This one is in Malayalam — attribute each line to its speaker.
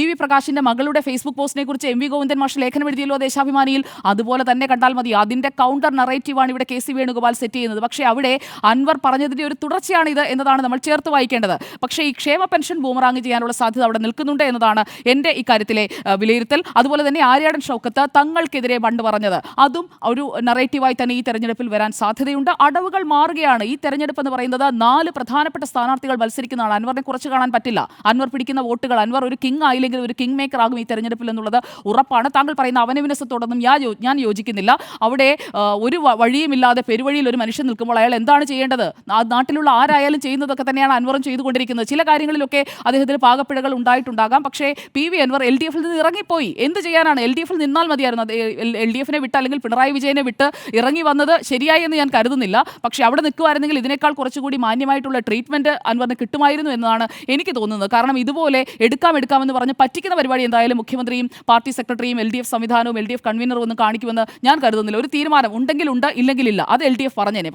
Speaker 1: വി പ്രകാശിന്റെ മകളുടെ ഫേസ്ബുക്ക് പോസ്റ്റിനെ കുറിച്ച് എം വി ഗോവിന്ദൻ മാഷ് ലേഖനം എഴുതിയല്ലോ ദേശാഭിമാനിയിൽ. അതുപോലെ തന്നെ കണ്ടാൽ മതി. അതിന്റെ കൗണ്ടർ നറേറ്റീവാണ് ഇവിടെ കെ സി വേണുഗോപാൽ സെറ്റ് ചെയ്യുന്നത്. പക്ഷേ അവിടെ അൻവർ പറഞ്ഞതിന്റെ ഒരു തുടർച്ചയാണിത് എന്നതാണ് നമ്മൾ ചേർത്ത് വായിക്കേണ്ടത്. പക്ഷേ ഈ ക്ഷേമ പെൻഷൻ ബൂമറാങ് ചെയ്യാനുള്ള സാധ്യത അവിടെ നിൽക്കുന്നുണ്ട് എന്നതാണ് എൻ്റെ ഇക്കാര്യത്തിലെ വിലയിരുത്തൽ. അതുപോലെ തന്നെ ആര്യാടൻ ഷൗക്കത്ത് തങ്ങൾക്കെതിരെ പണ്ട് പറഞ്ഞത് അതും ഒരു നറേറ്റീവായി തന്നെ ഈ തെരഞ്ഞെടുപ്പിൽ വരാൻ സാധ്യതയുണ്ട്. അടവുകൾ മാറുകയാണ്. ഈ തെരഞ്ഞെടുപ്പ് എന്ന് പറയുന്നത് 4 പ്രധാനപ്പെട്ട സ്ഥാനാർത്ഥികൾ മത്സരിക്കുന്നതാണ്. അൻവറിനെ കുറച്ച് കാണാൻ പറ്റില്ല. അൻവർ പിടിക്കുന്ന വോട്ടുകൾ, അൻവർ ഒരു കിങ് ആയില്ലെങ്കിൽ ഒരു കിങ് മേക്കർ ആകും ഈ തെരഞ്ഞെടുപ്പിൽ എന്നുള്ളത് ഉറപ്പാണ്. താങ്കൾ പറയുന്ന അവനവിനസത്തോടൊന്നും ഞാൻ യോജിക്കുന്നില്ല. അവിടെ ഒരു വഴിയുമില്ലാതെ പെരുവഴിയിൽ ഒരു മനുഷ്യൻ നിൽക്കുമ്പോൾ അയാൾ എന്താണ് ചെയ്യേണ്ടത്? നാട്ടിലുള്ള ആരായാലും ചെയ്യുന്നതൊക്കെ തന്നെയാണ് അൻവറും ചെയ്തുകൊണ്ടിരിക്കുന്നത്. ചില കാര്യങ്ങളിലൊക്കെ അദ്ദേഹത്തിന് പാകപ്പിഴകൾ ഉണ്ടായിട്ടുണ്ടാകാം. പക്ഷേ പി അൻവർ LDF-ൽ നിന്ന് ഇറങ്ങിപ്പോയി. എന്ത് ചെയ്യാനാണ്? LDF-ൽ നിന്നാൽ മതിയായിരുന്നു. LDF-നെ വിട്ട് അല്ലെങ്കിൽ പിണറായി വിജയനെ വിട്ട് ഇറങ്ങി വന്നത് ശരിയായി എന്ന് ഞാൻ കരുതുന്നില്ല. പക്ഷേ അവിടെ നിൽക്കുമായിരുന്നെങ്കിൽ ഇതിനേക്കാൾ കുറച്ചുകൂടി മാന്യമായിട്ടുള്ള ട്രീറ്റ്മെന്റ് അൻവറിന് കിട്ടുമായിരുന്നു എന്നതാണ് എനിക്ക് തോന്നുന്നത്. കാരണം ഇതുപോലെ എടുക്കാമെന്ന് പറഞ്ഞ് പറ്റിക്കുന്ന പരിപാടി എന്തായാലും മുഖ്യമന്ത്രിയും പാർട്ടി സെക്രട്ടറിയും LDF സംവിധാനവും LDF കൺവീനറും ഒന്നും കാണിക്കുമെന്ന് ഞാൻ കരുതുന്നില്ല. ഒരു തീരുമാനം ഉണ്ടെങ്കിൽ ഉണ്ട്, ഇല്ലെങ്കിൽ ഇല്ല. അത് LDF പറഞ്ഞേനെ.